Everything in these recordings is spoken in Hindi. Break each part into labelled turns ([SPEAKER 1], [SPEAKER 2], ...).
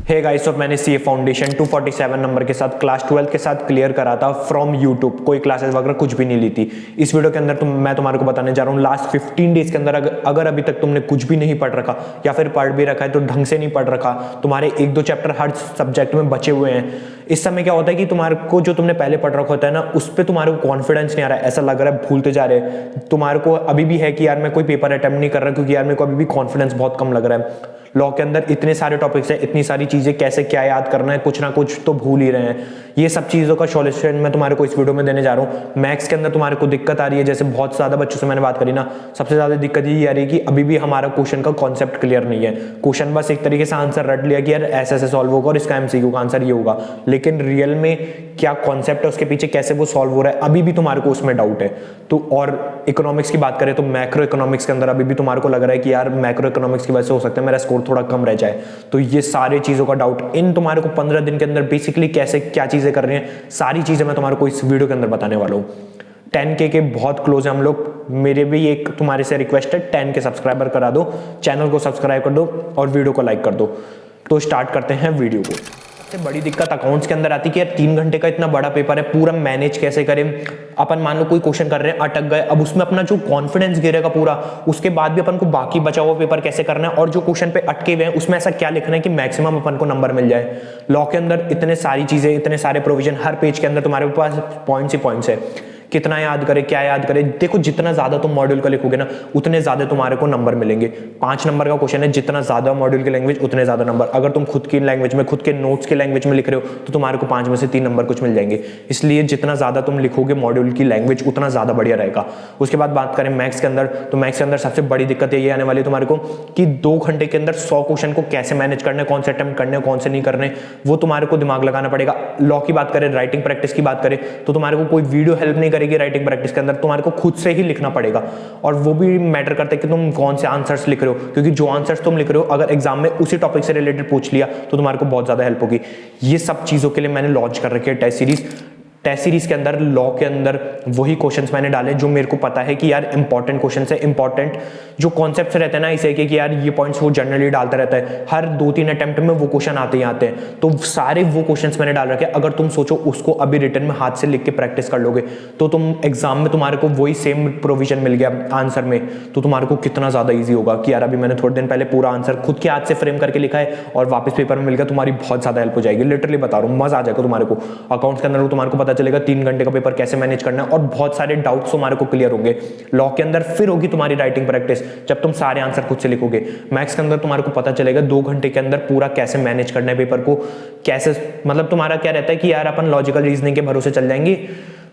[SPEAKER 1] हे गाइस, तो मैंने सीए फाउंडेशन 247 नंबर के साथ क्लास 12 के साथ क्लियर करा था फ्रॉम यूट्यूब। कोई क्लासेस वगैरह कुछ भी नहीं ली थी। इस वीडियो के अंदर मैं तुम्हारे को बताने जा रहा हूँ लास्ट 15 डेज के अंदर अगर अभी तक तुमने कुछ भी नहीं पढ़ रखा या फिर पढ़ भी रखा है तो ढंग से नहीं पढ़ रखा, तुम्हारे 1-2 चैप्टर हर सब्जेक्ट में बचे हुए हैं। इस समय क्या होता है कि तुम्हारे को जो तुमने पहले पढ़ रखा होता है ना, उस पर तुम्हारे को कॉन्फिडेंस नहीं आ रहा है, ऐसा लग रहा है भूलते जा रहे हैं। तुम्हारे को अभी भी है कि यार मैं कोई पेपर अटेम्प्ट नहीं कर रहा क्योंकि यार मेरे को अभी भी कॉन्फिडेंस बहुत कम लग रहा है। लॉ के अंदर इतने सारे टॉपिक्स हैं, इतनी सारी चीजें, कैसे क्या याद करना है, कुछ ना कुछ तो भूल ही रहे हैं। ये सब चीजों का सॉल्यूशन मैं तुम्हारे को इस वीडियो में देने जा रहा हूँ। मैथ्स के अंदर तुम्हारे को दिक्कत आ रही है, जैसे बहुत ज्यादा बच्चों से मैंने बात करी ना, सबसे ज्यादा दिक्कत ये आ रही है कि अभी भी हमारा क्वेश्चन का कॉन्सेप्ट क्लियर नहीं है। क्वेश्चन बस एक तरीके से आंसर रट लिया कि यार ऐसे ऐसे सॉल्व होगा और इसका एमसीक्यू का आंसर ये होगा, लेकिन रियल में क्या कॉन्सेप्ट है उसके पीछे, कैसे वो सॉल्व हो रहा है, अभी भी तुम्हारे को उसमें डाउट है। तो और इकोनॉमिक्स की बात करें तो मैक्रो इकोनॉमिक्स के अंदर अभी भी तुम्हारे को लग रहा है कि यार मैक्रो इकोनॉमिक्स की वजह से हो सकता है मेरा स्कोर थोड़ा कम रह जाए। तो ये सारे चीजों का डाउट इन तुम्हारे को 15 दिन के अंदर बेसिकली कैसे क्या चीजें कर रही हैं, सारी चीजें मैं तुम्हारे को इस वीडियो के अंदर बताने वाला हूँ। 10K के बहुत क्लोज है हम लोग। मेरे भी एक तुम्हारे से रिक्वेस्ट है, 10 के सब्सक्राइबर करा दो, चैनल को सब्सक्राइब कर दो और वीडियो को लाइक कर दो। तो स्टार्ट करते हैं वीडियो को। सबसे बड़ी दिक्कत अकाउंट्स के अंदर आती है कि यार 3 घंटे का इतना बड़ा पेपर है, पूरा मैनेज कैसे करें। अपन मान लो कोई क्वेश्चन कर रहे हैं, अटक गए, अब उसमें अपना जो कॉन्फिडेंस गिरेगा पूरा, उसके बाद भी अपन को बाकी बचा हुआ पेपर कैसे करना है, और जो क्वेश्चन पे अटके हुए हैं उसमें ऐसा क्या लिखना है कि मैक्सिमम अपन को नंबर मिल जाए। लॉ के अंदर इतने सारी चीजें, इतने सारे प्रोविजन, हर पेज के अंदर तुम्हारे पास पॉइंट्स ही पॉइंट्स है। कितना याद करे, क्या याद करे, देखो जितना ज्यादा तुम मॉड्यूल का लिखोगे ना उतने ज्यादा तुम्हारे को नंबर मिलेंगे। 5 नंबर का क्वेश्चन है, जितना ज्यादा मॉड्यूल की लैंग्वेज उतने ज्यादा नंबर। अगर तुम खुद की लैंग्वेज में, खुद के नोट्स की लैंग्वेज में लिख रहे हो तो तुम्हारे को 5 में से 3 नंबर कुछ मिल जाएंगे। इसलिए जितना ज्यादा तुम लिखोगे मॉड्यूल की लैंग्वेज उतना ज्यादा बढ़िया रहेगा। उसके बाद बात करें मैथ्स के अंदर, तो मैथ्स के अंदर सबसे बड़ी दिक्कत ये आने वाली है तुम्हारे को कि 2 घंटे के अंदर 100 क्वेश्चन को कैसे मैनेज करना है, कौन से अटेम्प्ट करने, कौन से नहीं करने, वो तुम्हारे को दिमाग लगाना पड़ेगा। लॉ की बात करें, राइटिंग प्रैक्टिस की बात करें तो तुम्हारे को कोई वीडियो हेल्प नहीं करेगी। राइटिंग प्रैक्टिस के अंदर तुम्हारे को खुद से ही लिखना पड़ेगा, और वो भी मैटर करता है कि तुम कौन से आंसर्स लिख रहे हो, क्योंकि जो आंसर्स तुम लिख रहे हो अगर एग्जाम में उसी टॉपिक से रिलेटेड पूछ लिया तो तुम्हारे को बहुत ज्यादा हेल्प होगी। ये सब चीजों के लिए मैंने लॉन्च कर रखी है टेस्ट सीरीज। टेस्ट सीरीज के अंदर लॉ के अंदर वही क्वेश्चंस मैंने डाले जो मेरे को पता है कि यार इंपॉर्टेंट क्वेश्चंस है, इंपॉर्टेंट जो कॉन्सेप्ट्स रहते हैं ना, इसे कि यार ये पॉइंट्स वो जनरली डालता रहता है, हर 2-3 अटेम्प्ट में वो क्वेश्चन आते ही आते हैं। तो सारे वो क्वेश्चंस मैंने डाल रखे। अगर तुम सोचो उसको अभी रिटन में हाथ से लिख के प्रैक्टिस कर लोगे तो तुम एग्जाम में तुम्हारे को वही सेम प्रोविजन मिल गया आंसर में, तो तुम्हारे को कितना ज्यादा ईजी होगा कि यार अभी मैंने थोड़े दिन पहले पूरा आंसर खुद के हाथ से फ्रेम करके लिखा है और वापस पेपर में मिल गया। तुम्हारी बहुत ज्यादा हेल्प हो जाएगी, लिटरली बता रहा हूँ, मजा आ जाएगा तुम्हारे को। अकाउंट्स के अंदर तुम्हारे को पता चलेगा 3 घंटे का पेपर कैसे मैनेज करना है और बहुत सारे डाउट्स तुम्हारे को क्लियर होंगे। लॉ के अंदर फिर होगी तुम्हारी राइटिंग प्रैक्टिस, जब तुम सारे आंसर खुद से लिखोगे। मैथ्स के अंदर तुम्हारे को पता चलेगा 2 घंटे के अंदर पूरा कैसे मैनेज करना है पेपर को, कैसे, मतलब तुम्हारा क्या रहता है कि यार अपन लॉजिकल रीजनिंग के भरोसे चल जाएंगे।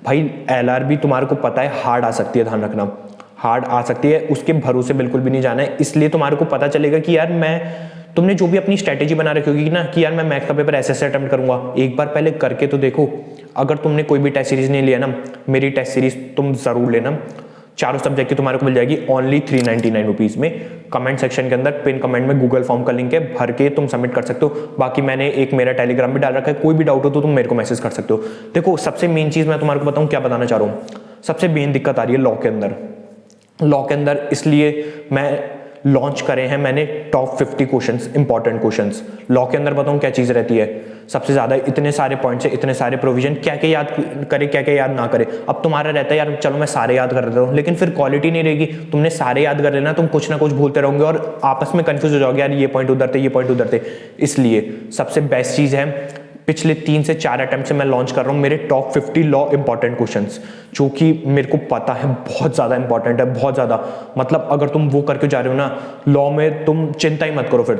[SPEAKER 1] भाई LRB तुम्हारे को पता है हार्ड आ सकती है, ध्यान रखना, हार्ड आ सकती है, उसके भरोसे बिल्कुल भी नहीं जाना है। इसलिए तुम्हारे को पता चलेगा कि यार तुमने जो भी अपनी स्ट्रेटेजी बना रखी होगी ना कि यार मैं मैथ्स का पेपर ऐसे अटेम्प्ट करूंगा, एक बार पहले करके तो देखो। अगर तुमने कोई भी टेस्ट सीरीज नहीं लिया ना, मेरी टेस्ट सीरीज तुम जरूर लेना। चारों सब्जेक्ट की तुम्हारे को मिल जाएगी ओनली 399 रुपीज में। कमेंट सेक्शन के अंदर पिन कमेंट में गूगल फॉर्म का लिंक है, भर के तुम सबमिट कर सकते हो। बाकी मैंने एक मेरा टेलीग्राम भी डाल रखा है, कोई भी डाउट हो तो तुम मेरे को मैसेज कर सकते हो। देखो सबसे मेन चीज मैं तुम्हारे को बताऊं क्या बताना चाह रहा हूँ। सबसे मेन दिक्कत आ रही है लॉ के अंदर। लॉ के अंदर इसलिए मैं लॉन्च करे हैं मैंने top 50 questions, important questions. Law के अंदर बताऊं क्या चीज रहती है, सबसे ज्यादा इतने सारे पॉइंट्स है, इतने सारे प्रोविजन, क्या क्या याद करे, क्या क्या याद ना करे। अब तुम्हारा रहता है यार चलो मैं सारे याद कर लेता हूँ, लेकिन फिर क्वालिटी नहीं रहेगी। तुमने सारे याद कर लेना, तुम कुछ ना कुछ भूलते रहोगे और आपस में कंफ्यूज हो जाओगे, यार ये पॉइंट उधर थे, ये पॉइंट उधर थे। इसलिए सबसे बेस्ट चीज है, पिछले 3 से 4 अटेम्प्ट से मैं लॉन्च कर रहा हूं मेरे टॉप 50 लॉ इंपॉर्टेंट क्वेश्चंस, जो कि मेरे को पता है बहुत ज्यादा इंपॉर्टेंट है, बहुत ज्यादा। मतलब अगर तुम वो करके जा रहे हो ना लॉ में, तुम चिंता ही मत करो। फिर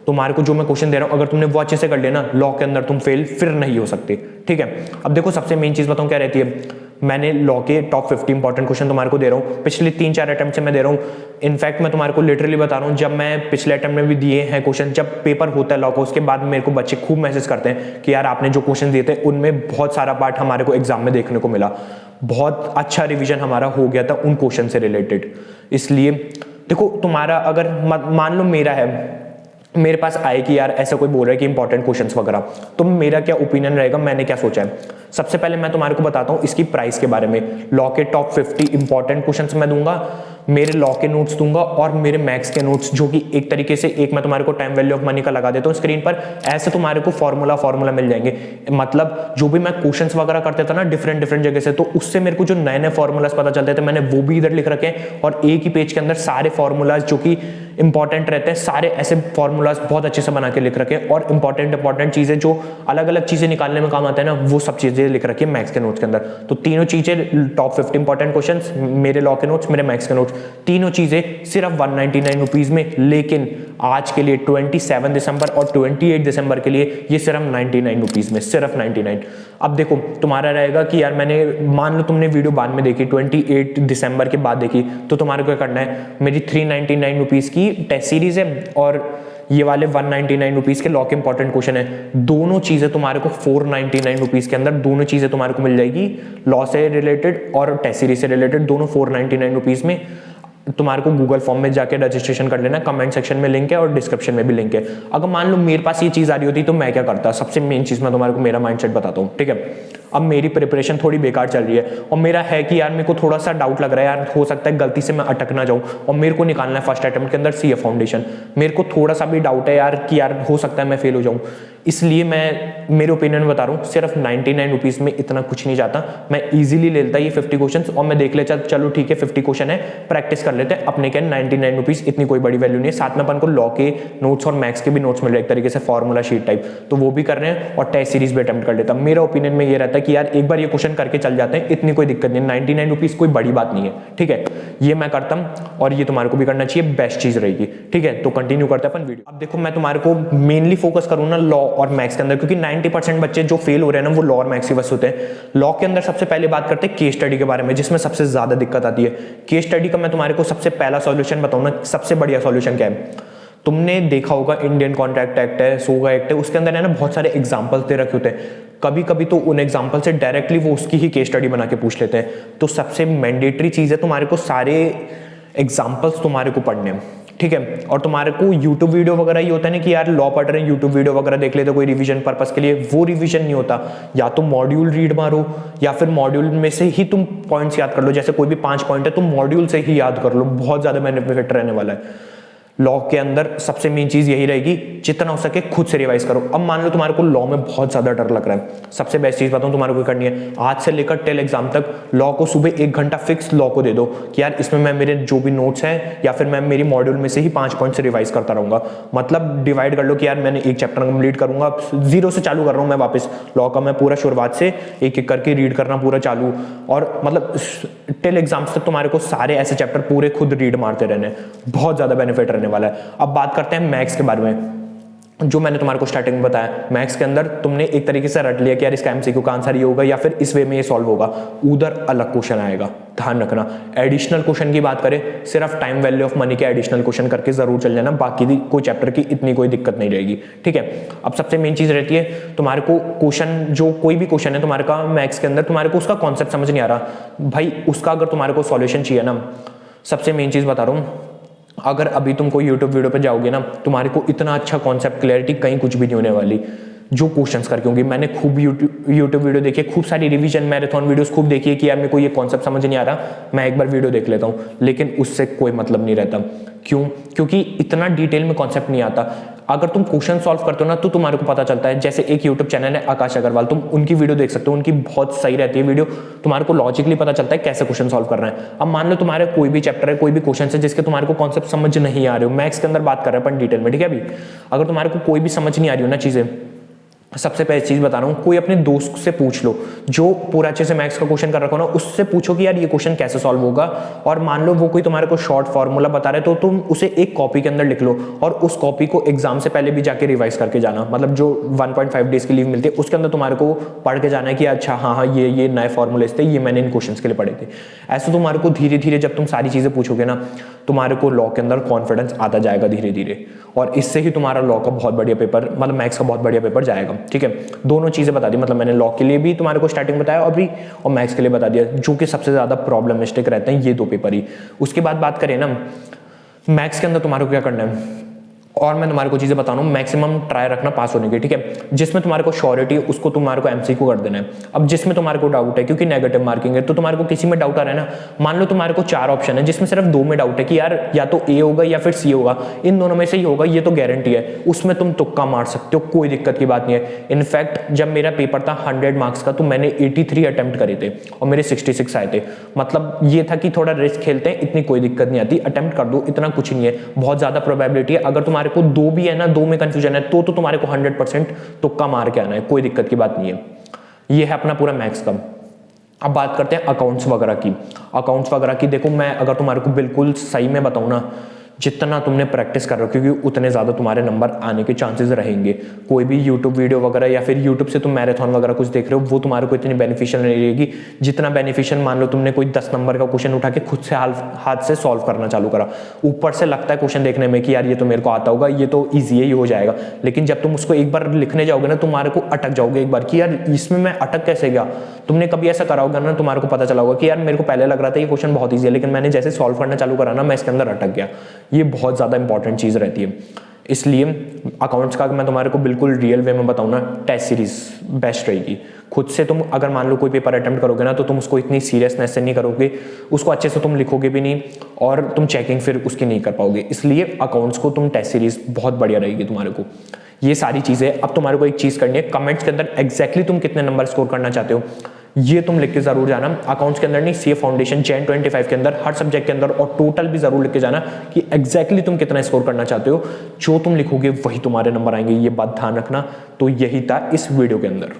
[SPEAKER 1] तुम्हारे को जो मैं क्वेश्चन दे रहा हूं अगर तुमने वो अच्छे से कर लिया ना, लॉ के अंदर तुम फेल फिर नहीं हो सकते। ठीक है, अब देखो सबसे मेन चीज बताऊं क्या रहती है। मैंने लॉ के टॉप 50 इंपॉर्टेंट क्वेश्चन तुम्हारे को दे रहा हूँ, पिछले 3-4 अटेम्प्ट से मैं दे रहा हूँ। इनफैक्ट मैं तुम्हारे को लिटरली बता रहा हूँ, जब मैं पिछले अटेम्प्ट में भी दिए हैं क्वेश्चन, जब पेपर होता है लॉ का उसके बाद मेरे को बच्चे खूब मैसेज करते हैं कि यार आपने जो क्वेश्चन दिए थे उनमें बहुत सारा पार्ट हमारे को एग्जाम में देखने को मिला, बहुत अच्छा रिविजन हमारा हो गया था उन क्वेश्चन से रिलेटेड। इसलिए देखो तुम्हारा अगर मान लो मेरा है, मेरे पास आए कि यार ऐसा कोई बोल रहा है कि इंपॉर्टेंट क्वेश्चंस वगैरह, तो मेरा क्या ओपिनियन रहेगा, मैंने क्या सोचा है। सबसे पहले मैं तुम्हारे को बताता हूँ इसकी प्राइस के बारे में। लॉ के टॉप 50 इंपॉर्टेंट क्वेश्चंस मैं दूंगा, मेरे लॉ के नोट्स दूंगा और मेरे मैथ्स के नोट्स, जो कि एक तरीके से एक मैं तुम्हारे को टाइम वैल्यू ऑफ मनी का लगा देता हूँ स्क्रीन पर, ऐसे तुम्हारे को फॉर्मूला मिल जाएंगे। मतलब जो भी मैं क्वेश्चंस वगैरह करते था ना डिफरेंट जगह से, तो उससे मेरे को जो नए फॉर्मूलाज पता चलते थे, मैंने वो भी इधर लिख रखे हैं। और एक ही पेज के अंदर सारे फॉर्मूलाज जो कि इंपॉर्टेंट रहते हैं, सारे ऐसे फॉर्मूलाज बहुत अच्छे से बना के लिख रखे हैं। और इंपॉर्टेंट चीजें जो अलग अलग चीजें निकालने में काम आते हैं ना, वो सब चीजें लिख रखी है मैथ्स के नोट्स के अंदर। तो तीनों चीजें टॉप 50 इंपॉर्टेंट क्वेश्चंस, मेरे लॉ के नोट्स, मेरे मैथ्स के नोट्स, तीनों चीजें सिर्फ 199 रुपीज में। लेकिन आज के लिए 27 दिसंबर और 28 दिसंबर के लिए ये सिर्फ 99 रुपीज में, सिर्फ 99। अब देखो तुम्हारा रहेगा कि यार मैंने, मान लो तुमने वीडियो बाद में देखी, 28 दिसंबर के बाद देखी, तो तुम्हारे को क्या करना है, मेरी 399 रुपीज की टेस्ट सीरीज है और ये वाले 199 रुपीज के लॉ के इंपॉर्टेंट क्वेश्चन है। दोनों चीजें तुम्हारे को 499 रुपीज के अंदर दोनों चीजें तुम्हारे को मिल जाएगी, लॉ से रिलेटेड और टेस्ट सीरीज से रिलेटेड, दोनों 499 रुपीज में। तुम्हारे को गूगल फॉर्म में जाके रजिस्ट्रेशन कर लेना, कमेंट सेक्शन में लिंक है और डिस्क्रिप्शन में भी लिंक है। अगर मान लो मेरे पास ये चीज आ रही होती तो मैं क्या करता, सबसे मेन चीज मैं तुम्हारे को मेरा माइंडसेट बताता हूँ, ठीक है। अब मेरी प्रिपरेशन थोड़ी बेकार चल रही है और मेरा है कि यार मेरे को थोड़ा सा डाउट लग रहा है, यार हो सकता है गलती से मैं अटक ना जाऊं, और मेरे को निकालना है फर्स्ट अटेम्प्ट के अंदर सीए फाउंडेशन। मेरे को थोड़ा सा भी डाउट है यार कि यार हो सकता है मैं फेल हो जाऊं, इसलिए मैं मेरे ओपिनियन में बता रहा हूँ, सिर्फ 99 रुपीज में इतना कुछ नहीं जाता। मैं इजीली ले लेता ये 50 क्वेश्चन और मैं देख लेता, चलो ठीक है 50 क्वेश्चन है, प्रैक्टिस कर लेते हैं अपने। क्या 99 रुपीज इतनी कोई बड़ी वैल्यू नहीं है। साथ में अपन को लॉ के नोट्स और मैथ्स के भी नोट्स मिल रहे, एक तरीके से फॉर्मूला शीट टाइप, तो वो भी कर रहे हैं और टेस्ट सीरीज भी अटेम्प्ट कर लेता। मेरा ओपिनियन में ये रहता है कि यार एक बार ये क्वेश्चन करके चल जाते हैं, इतनी कोई दिक्कत नहीं, 99 रुपीज कोई बड़ी बात नहीं है, ठीक है। ये मैं करता हूँ और ये तुम्हारे को भी करना चाहिए, बेस्ट चीज रहेगी, ठीक है। तो कंटिन्यू करते हैं अपन वीडियो। अब देखो मैं तुम्हारे को मेनली फोकस करूँ ना लॉ और मैथ्स के अंदर, क्योंकि 90% बच्चे जो फेल हो रहे हैं ना वो लॉ और मैथ्स की वजह से होते हैं। लॉ के अंदर सबसे पहले बात करते हैं केस स्टडी के बारे में, जिसमें सबसे ज्यादा दिक्कत आती है। केस स्टडी का मैं तुम्हारे को सबसे पहला सॉल्यूशन बताऊं ना, सबसे बढ़िया सॉल्यूशन क्या है। तुमने देखा होगा इंडियन कॉन्ट्रैक्ट एक्ट है, सोगा एक्ट है, उसके अंदर है ना बहुत सारे एग्जांपल्स दे रखे होते हैं। कभी कभी तो उन एग्जांपल से डायरेक्टली वो उसकी ही केस स्टडी बना के पूछ लेते हैं। तो सबसे मैंडेटरी चीज है तुम्हारे को सारे एग्जांपल्स तुम्हारे को पढ़ने हैं, ठीक है। और तुम्हारे को यूट्यूब वीडियो वगैरह ये होता है ना कि यार लॉ पढ़ रहे हैं, यूट्यूब वीडियो वगैरह देख लेते कोई रिवीजन पर्पस के लिए, वो रिवीजन नहीं होता। या तो मॉड्यूल रीड मारो या फिर मॉड्यूल में से ही तुम पॉइंट्स याद कर लो। जैसे कोई भी 5 पॉइंट है तुम मॉड्यूल से ही याद कर लो, बहुत ज्यादा बेनिफिट रहने वाला है। लॉ के अंदर सबसे मेन चीज यही रहेगी, जितना हो सके खुद से रिवाइज करो। अब मान लो तुम्हारे को लॉ में बहुत ज्यादा डर लग रहा है, सबसे बेस्ट चीज बताऊं तुम्हारे को करनी है, आज से लेकर टेल एग्जाम तक लॉ को सुबह 1 घंटा फिक्स लॉ को दे दो कि यार इसमें मैं मेरे जो भी नोट्स हैं या फिर मैं मेरी मॉड्यूल में से ही 5 पॉइंट से रिवाइज करता रहूंगा। मतलब डिवाइड कर लो कि यार मैंने एक चैप्टर कंप्लीट करूंगा, 0 से चालू कर रहा हूं मैं वापस लॉ का, मैं पूरा शुरुआत से एक एक करके रीड करना पूरा चालू। और मतलब टेल एग्जाम्स तक तुम्हारे को सारे ऐसे चैप्टर पूरे खुद रीड मारते रहने, बहुत ज्यादा बेनिफिट रहने वाला है। अब बात करते हैं मैथ्स के बारे में। जो मैंने तुम्हारे को स्टार्टिंग में बताया, मैथ्स के अंदर तुमने एक तरीके से रट लिया कि यार इसका एमसीक्यू का आंसर ये होगा या फिर इस वे में ये सॉल्व होगा, उधर अलग क्वेश्चन आएगा, ध्यान रखना। एडिशनल क्वेश्चन की बात करें, सिर्फ टाइम वैल्यू ऑफ मनी के एडिशनल क्वेश्चन करके जरूर चल जाना, बाकी कोई चैप्टर की इतनी कोई दिक्कत नहीं रहेगी, ठीक है। अब सबसे मेन चीज रहती है तुम्हारे को क्वेश्चन, जो कोई भी क्वेश्चन है तुम्हारे का मैथ्स के अंदर, तुम्हारे को उसका कॉन्सेप्ट समझ नहीं आ रहा भाई, उसका अगर तुम्हारे को सॉल्यूशन चाहिए ना, सबसे मेन चीज बता रहा हूँ, अगर अभी तुम कोई यूट्यूब वीडियो पे जाओगे ना, तुम्हारे को इतना अच्छा कॉन्सेप्ट क्लैरिटी कहीं कुछ भी नहीं होने वाली जो क्वेश्चंस करके होंगे। मैंने खूब यूट्यूब वीडियो देखी, खूब सारी रिवीजन मैराथन वीडियोस खूब देखी है कि यार मेरे को ये कॉन्सेप्ट समझ नहीं आ रहा, मैं एक बार वीडियो देख लेता हूँ, लेकिन उससे कोई मतलब नहीं रहता। क्यों? क्योंकि इतना डिटेल में कॉन्सेप्ट नहीं आता। अगर तुम क्वेश्चन सॉल्व करते हो ना तो तुम्हारे को पता चलता है। जैसे एक यूट्यूब चैनल है आकाश अग्रवाल, तुम उनकी वीडियो देख सकते हो, उनकी बहुत सही रहती है वीडियो, तुम्हारे को लॉजिकली पता चलता है कैसे क्वेश्चन सॉल्व करना है। अब मान लो तुम्हारे कोई भी चैप्टर है, कोई भी क्वेश्चन है जिसके तुम्हारे को कॉन्सेप्ट समझ नहीं आ रहे हो, मैथ्स के अंदर बात कर रहे हैं अपन डिटेल में, ठीक है। अभी अगर तुम्हारे को कोई भी समझ नहीं आ रही हो ना चीजें, सबसे पहली चीज बता रहा हूँ, कोई अपने दोस्त से पूछ लो जो पूरा अच्छे से मैथ्स का क्वेश्चन कर रखो ना, उससे पूछो कि यार ये क्वेश्चन कैसे सॉल्व होगा। और मान लो वो कोई तुम्हारे को शॉर्ट फॉर्मूला बता रहे तो तुम उसे एक कॉपी के अंदर लिख लो और उस कॉपी को एग्जाम से पहले भी जाके रिवाइज करके जाना। मतलब जो 1.5 डेज की लीव मिलती है उसके अंदर तुम्हारे को पढ़ के जाना है कि अच्छा हाँ ये नए फॉर्मूले थे, ये मैंने इन क्वेश्चन के लिए पढ़े थे। ऐसे तुम्हारे को धीरे धीरे जब तुम सारी चीजें पूछोगे ना, तुम्हारे को लॉ के अंदर कॉन्फिडेंस आता जाएगा धीरे धीरे, और इससे ही तुम्हारा लॉ का बहुत बढ़िया पेपर, मतलब मैथ्स का बहुत बढ़िया पेपर जाएगा, ठीक है। दोनों चीजें बता दी, मतलब मैंने लॉ के लिए भी तुम्हारे को स्टार्टिंग बताया अभी, और मैथ्स के लिए बता दिया, जो कि सबसे ज्यादा प्रॉब्लमिस्टिक रहते हैं ये 2 पेपर ही। उसके बाद बात करें ना मैथ्स के अंदर तुम्हारे को क्या करना है, और मैं तुम्हारे को चीजें बता रहा हूँ, मैक्सिमम ट्राई रखना पास होने की, ठीक है। जिसमें तुम्हारे को श्योरिटी है उसको तुम्हारे को एमसीक्यू कर देना है। अब जिसमें तुम्हारे को डाउट है, क्योंकि नेगेटिव मार्किंग है, तो तुम्हारे को किसी में डाउट आ रहा है ना, मान लो तुम्हारे को 4 ऑप्शन है जिसमें सिर्फ 2 में डाउट है कि यार या तो ए होगा या फिर सी होगा, इन दोनों में से ही होगा, ये तो गारंटी है, उसमें तुम तुक्का मार सकते हो, कोई दिक्कत की बात नहीं है। इनफैक्ट जब मेरा पेपर था 100 मार्क्स का, तो मैंने 83 अटेम्प्ट करे थे और मेरे 66 आए थे। मतलब ये था कि थोड़ा रिस्क खेलते हैं, इतनी कोई दिक्कत नहीं आती, अटेम्प्ट कर दो, इतना कुछ नहीं है, बहुत ज्यादा प्रोबेबिलिटी है। अगर तुम्हारे को 2 भी है ना, 2 में कंफ्यूजन है, तो तुम्हारे को 100% तुक्का मार के आना है, कोई दिक्कत की बात नहीं है। ये है अपना पूरा मैथ्स का। अब बात करते हैं अकाउंट्स वगैरह की। अकाउंट्स वगैरह की देखो, मैं अगर तुम्हारे को बिल्कुल सही में बताऊं ना, जितना तुमने प्रैक्टिस कर रहे हो, क्योंकि उतने ज़्यादा तुम्हारे नंबर आने के चांसेस रहेंगे। कोई भी यूट्यूब वीडियो वगैरह या फिर यूट्यूब से तुम मैराथन वगैरह कुछ देख रहे हो, वो तुम्हारे को इतनी बेनिफिशियल नहीं रहेगी जितना बेनिफिशियल मान लो तुमने कोई 10 नंबर का क्वेश्चन उठा के खुद से हाथ से सॉल्व करना चालू करा। ऊपर से लगता है क्वेश्चन देखने में कि यार ये तो मेरे को आता होगा, ये तो ईजी ही हो जाएगा, लेकिन जब तुम उसको एक बार लिखने जाओगे ना, तुम्हारे को अटक जाओगे एक बार कि यार इसमें मैं अटक कैसे गया। तुमने कभी ऐसा करा होगा ना, तुम्हारे को पता चला होगा कि यार मेरे को पहले लग रहा था ये क्वेश्चन बहुत ईजी है, लेकिन मैंने जैसे सॉल्व करना चालू करा ना, मैं इसके अंदर अटक गया। ये बहुत ज्यादा इंपॉर्टेंट चीज रहती है। इसलिए अकाउंट्स का मैं तुम्हारे को बिल्कुल रियल वे में बताऊं ना, टेस्ट सीरीज बेस्ट रहेगी। खुद से तुम अगर मान लो कोई पेपर अटेम्प्ट करोगे ना, तो तुम उसको इतनी सीरियसनेस से नहीं करोगे, उसको अच्छे से तुम लिखोगे भी नहीं, और तुम चेकिंग फिर उसकी नहीं कर पाओगे। इसलिए अकाउंट्स को तुम टेस्ट सीरीज बहुत बढ़िया रहेगी तुम्हारे को। ये सारी चीजें। अब तुम्हारे को एक चीज करनी है, कमेंट्स के अंदर एग्जैक्टली तुम कितने नंबर स्कोर करना चाहते हो ये तुम लिख के जरूर जाना। अकाउंट्स के अंदर नहीं, सीए फाउंडेशन जैन 25 के अंदर, हर सब्जेक्ट के अंदर, और टोटल भी जरूर लिख के जाना कि एग्जैक्टली तुम कितना स्कोर करना चाहते हो। जो तुम लिखोगे वही तुम्हारे नंबर आएंगे, ये बात ध्यान रखना। तो यही था इस वीडियो के अंदर।